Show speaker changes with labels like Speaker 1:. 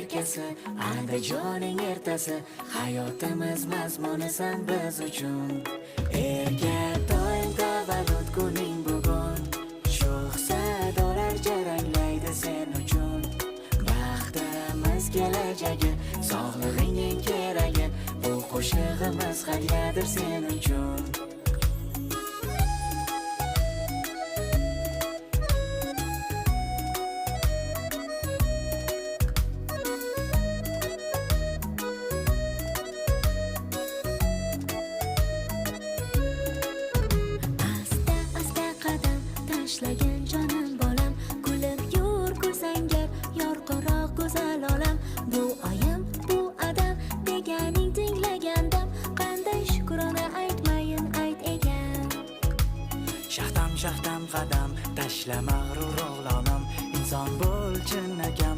Speaker 1: erkasi, Andijoning ertasi, hayotimiz mazmunisan biz uchun. Erga doim tavallud kuning bugun, sho'x sadolar jaranglaydi sen uchun. Baxtimiz kelajagi, sog'lig'ingning keragi, bu qo'shig'imiz hadyadir sen uchun.
Speaker 2: Tashlagan jonim bolam, kulib yur kulsangar, yorqinroq go'zal olam. Bu oyim, bu adam deganing tinglagandam, qanday shukrona aytmayin ayt ekan.
Speaker 1: Shaxtam qadam, tashla mag'rur o'g'lonim, inson bo'l chinakam,